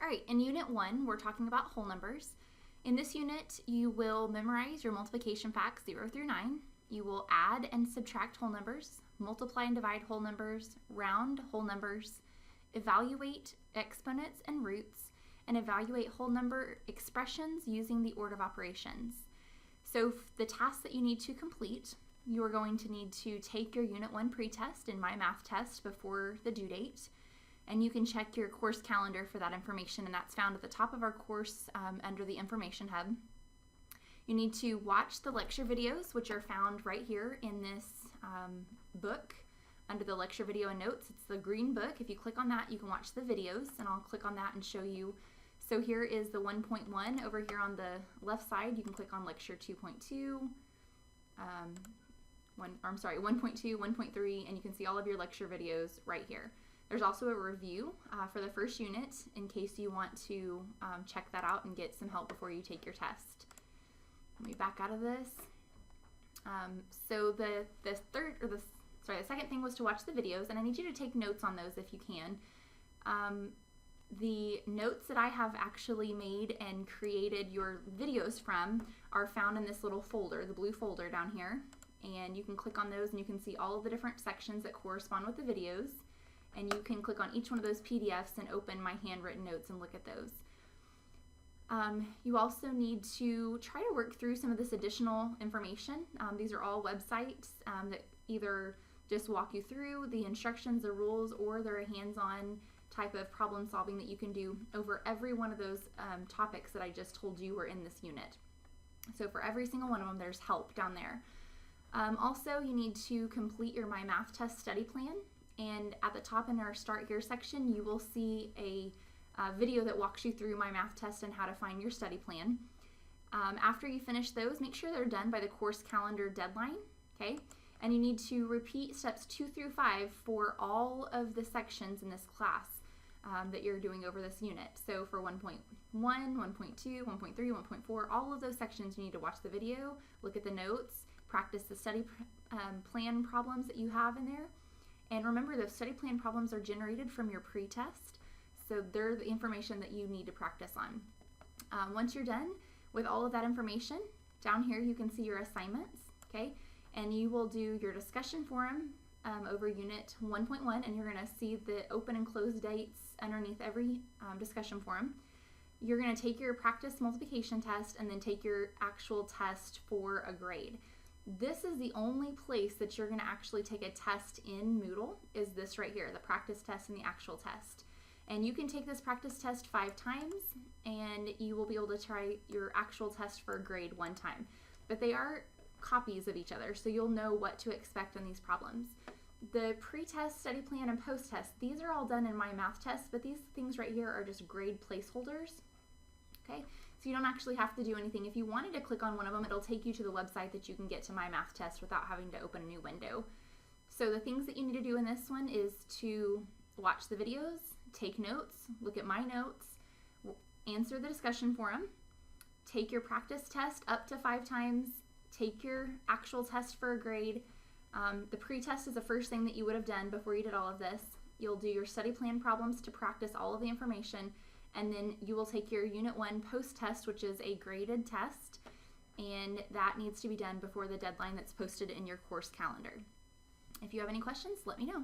All right, in Unit 1, we're talking about whole numbers. In this unit, you will memorize your multiplication facts 0 through 9. You will add and subtract whole numbers, multiply and divide whole numbers, round whole numbers, evaluate exponents and roots, and evaluate whole number expressions using the order of operations. So the tasks that you need to complete, you are going to need to take your Unit 1 pretest and My Math test before the due date. And you can check your course calendar for that information, and that's found at the top of our course under the Information Hub. You need to watch the lecture videos, which are found right here in this book under the lecture video and notes. It's the green book. If you click on that, you can watch the videos, and I'll click on that and show you. So here is the 1.1 over here on the left side. You can click on lecture 2.2, 1.2, 1.3, and you can see all of your lecture videos right here. There's also a review for the first unit in case you want to check that out and get some help before you take your test. Let me back out of this. So the second thing was to watch the videos, and I need you to take notes on those if you can. The notes that I have actually made and created your videos from are found in this little folder, the blue folder down here, and you can click on those and you can see all of the different sections that correspond with the videos. And you can click on each one of those PDFs and open my handwritten notes and look at those. You also need to try to work through some of this additional information. These are all websites that either just walk you through the instructions, the rules, or they're a hands-on type of problem solving that you can do over every one of those topics that I just told you were in this unit. So for every single one of them, there's help down there. Also, you need to complete your My Math test study plan. And at the top in our Start Here section, you will see a video that walks you through My Math test and how to find your study plan. After you finish those, make sure they're done by the course calendar deadline, okay? And you need to repeat steps 2 through 5 for all of the sections in this class that you're doing over this unit. So for 1.1, 1.2, 1.3, 1.4, all of those sections you need to watch the video, look at the notes, practice the study plan problems that you have in there. And remember, those study plan problems are generated from your pretest, so they're the information that you need to practice on. Once you're done with all of that information, down here you can see your assignments, okay? And you will do your discussion forum over Unit 1.1, and you're going to see the open and close dates underneath every discussion forum. You're going to take your practice multiplication test and then take your actual test for a grade. This is the only place that you're going to actually take a test in Moodle, is this right here, the practice test and the actual test. And you can take this practice test 5 times, and you will be able to try your actual test for a grade 1 time. But they are copies of each other, so you'll know what to expect on these problems. The pre-test, study plan, and post-test, these are all done in My Math test, but these things right here are just grade placeholders, okay? So you don't actually have to do anything. If you wanted to click on one of them, it'll take you to the website that you can get to My Math test without having to open a new window. So the things that you need to do in this one is to watch the videos, take notes, look at my notes, answer the discussion forum, take your practice test up to 5 times, take your actual test for a grade. The pre-test is the first thing that you would have done before you did all of this. You'll do your study plan problems to practice all of the information, and then you will take your Unit 1 post-test, which is a graded test, and that needs to be done before the deadline that's posted in your course calendar. If you have any questions, let me know.